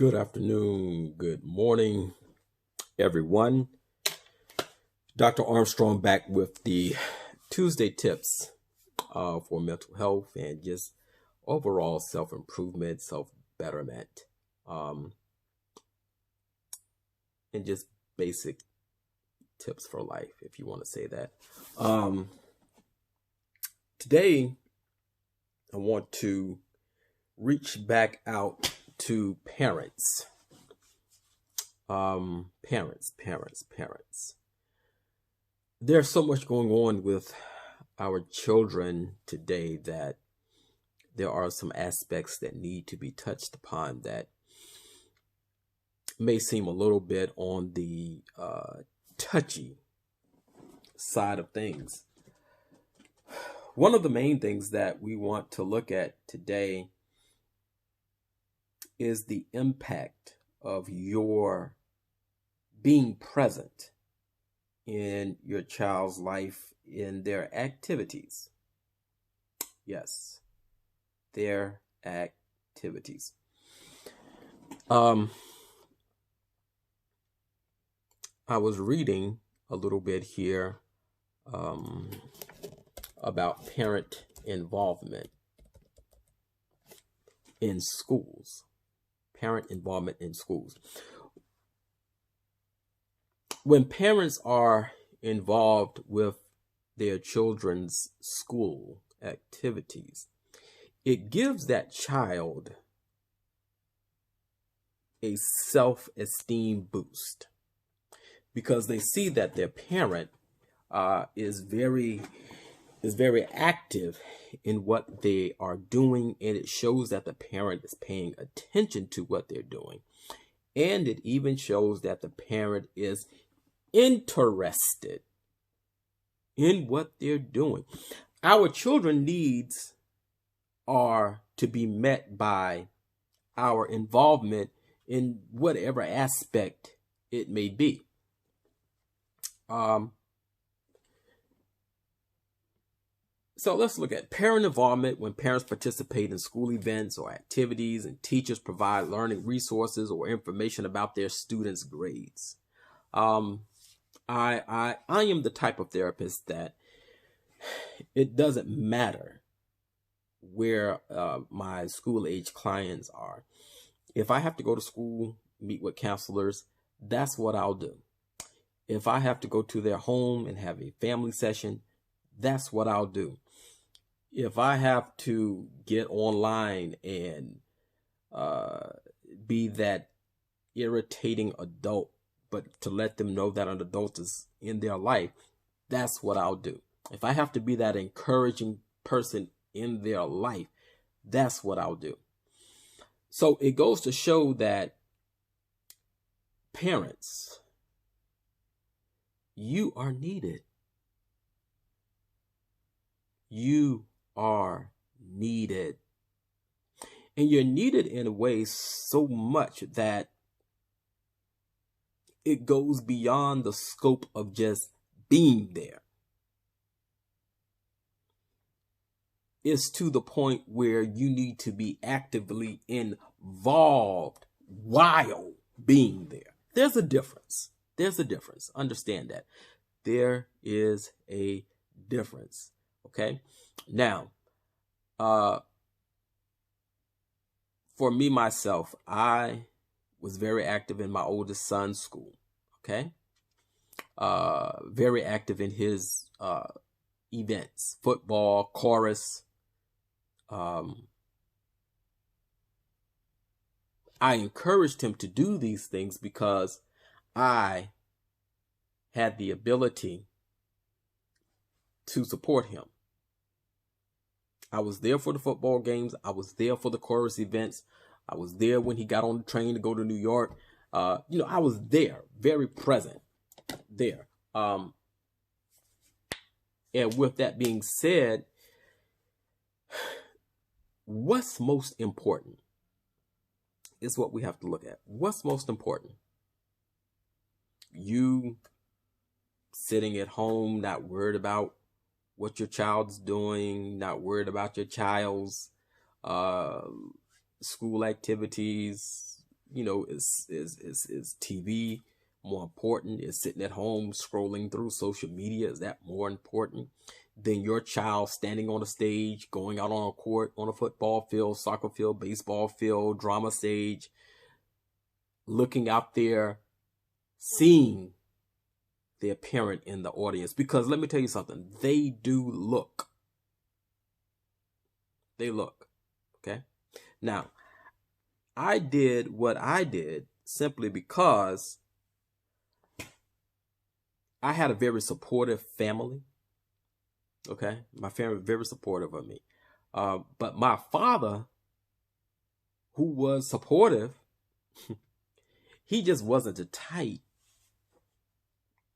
Good afternoon, good morning, everyone. Dr. Armstrong back with the Tuesday tips for mental health and just overall self-improvement, self-betterment, um, and just basic tips for life, if you want to say that. Today, I want to reach back out to parents. Parents. There's so much going on with our children today that there are some aspects that need to be touched upon that may seem a little bit on the touchy side of things. One of the main things that we want to look at today is the impact of your being present in your child's life in their activities. Yes, their activities. I was reading a little bit here about parent involvement in schools. Parent involvement in schools. When parents are involved with their children's school activities, it gives that child a self-esteem boost because they see that their parent is very active in what they are doing, and it shows that the parent is paying attention to what they're doing. And it even shows that the parent is interested in what they're doing. Our children's needs are to be met by our involvement in whatever aspect it may be. So let's look at parent involvement when parents participate in school events or activities and teachers provide learning resources or information about their students' grades. I am the type of therapist that it doesn't matter where my school age clients are. If I have to go to school, meet with counselors, that's what I'll do. If I have to go to their home and have a family session, that's what I'll do. If I have to get online and be that irritating adult, but to let them know that an adult is in their life, that's what I'll do. If I have to be that encouraging person in their life, that's what I'll do. So it goes to show that parents, you are needed. You are needed. And you're needed in a way so much that it goes beyond the scope of just being there. It's to the point where you need to be actively involved while being there. There's a difference. Understand that. There is a difference. Okay. Now, for me, myself, I was very active in my oldest son's school. Okay. Very active in his events, football, chorus. I encouraged him to do these things because I had the ability to support him. I was there for the football games. I was there for the chorus events. I was there when he got on the train to go to New York. I was there, very present there. And with that being said, what's most important is what we have to look at. What's most important? You sitting at home, not worried about what your child's doing, not worried about your child's school activities, is TV more important? Is sitting at home scrolling through social media, is that more important than your child standing on a stage, going out on a court, on a football field, soccer field, baseball field, drama stage, looking out there, seeing their parent in the audience? Because let me tell you something, they do look. They look. Okay? Now, I did what I did simply because I had a very supportive family. Okay? My family was very supportive of me. But my father, who was supportive, he just wasn't the type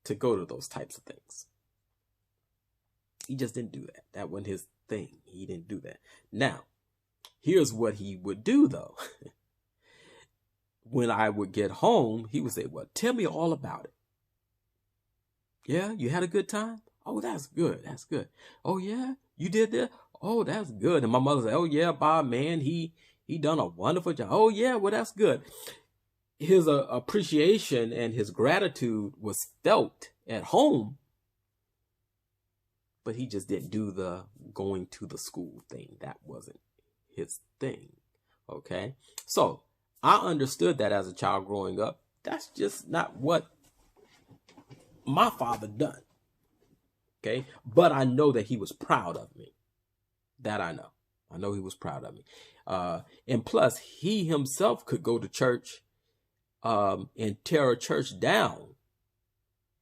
to go to those types of things. He just didn't do that. That wasn't his thing. He didn't do that. Now, here's what he would do, though. When I would get home, he would say, well, tell me all about it. Yeah, you had a good time? Oh, that's good. That's good. Oh, yeah, you did that? Oh, that's good. And my mother said, oh, yeah, Bob, man, he done a wonderful job. Oh, yeah, well, that's good. His appreciation and his gratitude was felt at home, but he just didn't do the going to the school thing. That wasn't his thing. Okay, so I understood that as a child growing up. That's just not what my father done. Okay, but I know that he was proud of me. That I know. I know he was proud of me. And plus, he himself could go to church and tear a church down.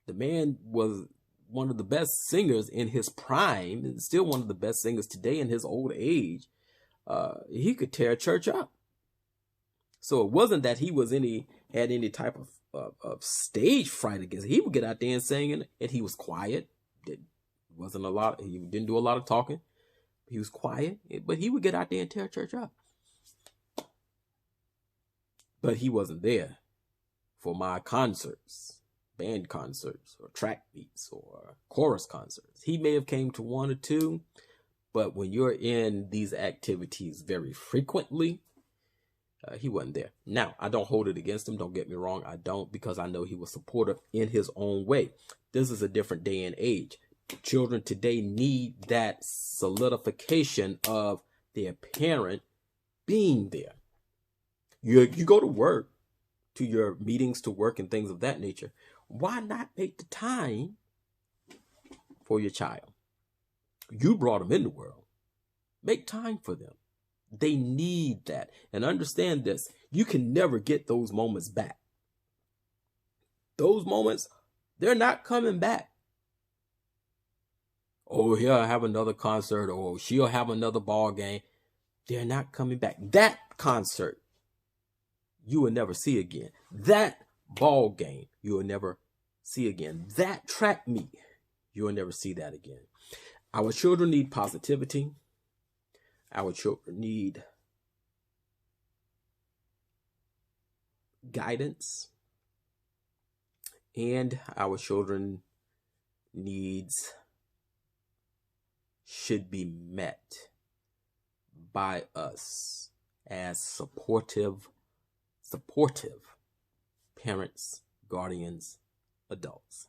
The man was one of the best singers in his prime, and still one of the best singers today in his old age. He could tear a church up. So it wasn't that he had any type of stage fright against it. He would get out there and sing, and he was quiet. He didn't do a lot of talking. He was quiet, but he would get out there and tear a church up. But he wasn't there for my concerts, band concerts, or track meets, or chorus concerts. He may have came to one or two, but when you're in these activities very frequently, he wasn't there. Now, I don't hold it against him. Don't get me wrong. I don't, because I know he was supportive in his own way. This is a different day and age. Children today need that solidification of their parent being there. You go to work, to your meetings, to work and things of that nature. Why not make the time for your child? You brought them in the world. Make time for them. They need that. And understand this, you can never get those moments back. Those moments, they're not coming back. Oh, he'll have another concert, or she'll have another ball game. They're not coming back. That concert, you will never see again. That ball game, you will never see again. That track meet, you will never see that again. Our children need positivity. Our children need guidance. And our children should be met by us as supportive parents, guardians, adults.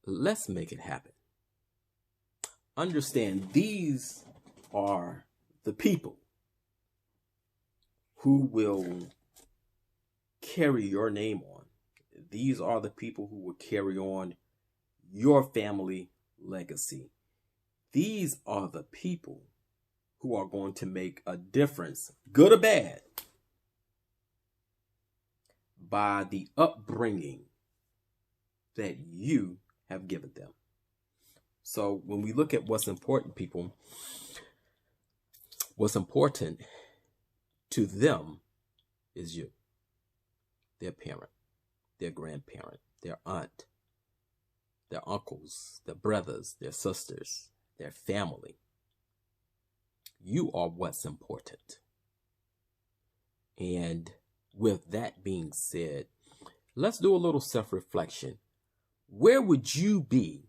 Let's make it happen. Understand, these are the people who will carry your name on. These are the people who will carry on your family legacy. These are the people who are going to make a difference, good or bad, by the upbringing that you have given them. So when we look at what's important, people, what's important to them is you, their parent, their grandparent, their aunt, their uncles, their brothers, their sisters, their family. You are what's important. And with that being said, let's do a little self-reflection. Where would you be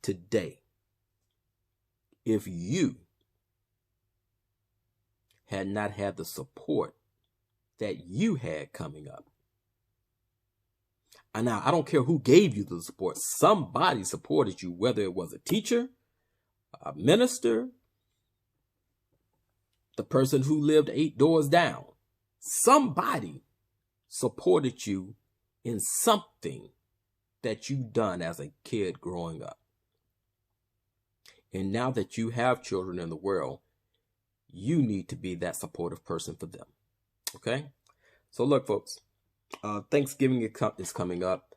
today if you had not had the support that you had coming up. And now, I don't care who gave you the support. Somebody supported you, whether it was a teacher, a minister, the person who lived 8 doors down. Somebody supported you in something that you've done as a kid growing up. And now that you have children in the world, you need to be that supportive person for them. Okay? So look, folks, Thanksgiving is coming up.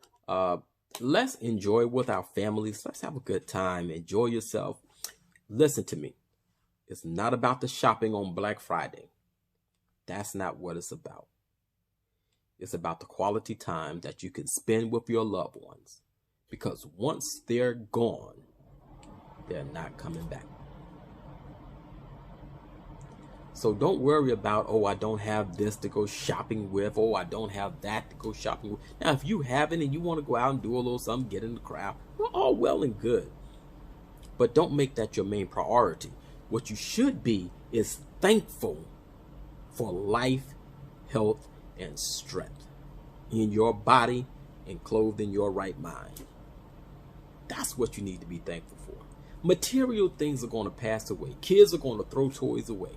Let's enjoy with our families. Let's have a good time. Enjoy yourself. Listen to me. It's not about the shopping on Black Friday. That's not what it's about. It's about the quality time that you can spend with your loved ones. Because once they're gone, they're not coming back. So don't worry about, oh, I don't have this to go shopping with. Oh, I don't have that to go shopping with. Now, if you have it and you want to go out and do a little something, get in the crowd, we're all well and good. But don't make that your main priority. What you should be is thankful for life, health, and strength in your body and clothed in your right mind. That's what you need to be thankful for. Material things are going to pass away. Kids are going to throw toys away.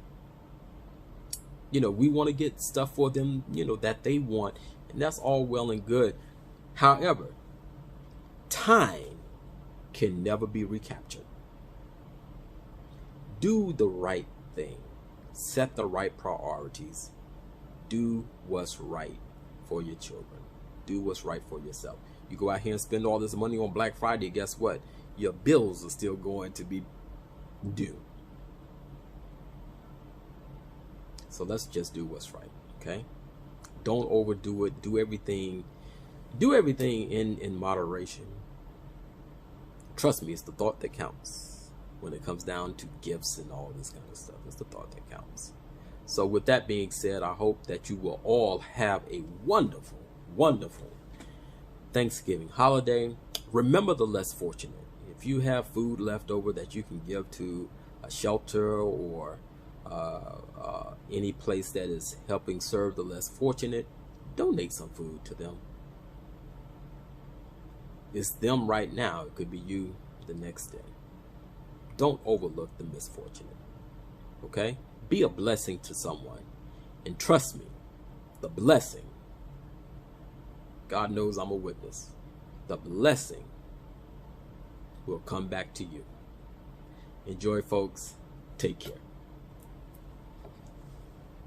You know, we want to get stuff for them, that they want, and that's all well and good. However, time can never be recaptured. Do the right thing. Set the right priorities. Do what's right for your children. Do what's right for yourself. You go out here and spend all this money on Black Friday, guess what? Your bills are still going to be due. So let's just do what's right, okay? Don't overdo it. Do everything in moderation. Trust me, it's the thought that counts when it comes down to gifts and all this kind of stuff. It's the thought that counts. So with that being said, I hope that you will all have a wonderful, wonderful Thanksgiving holiday. Remember the less fortunate. If you have food left over that you can give to a shelter or any place that is helping serve the less fortunate, donate some food to them. It's them right now. It could be you the next day. Don't overlook the misfortunate. Okay? Be a blessing to someone. And trust me, the blessing, God knows I'm a witness, the blessing will come back to you. Enjoy, folks. Take care.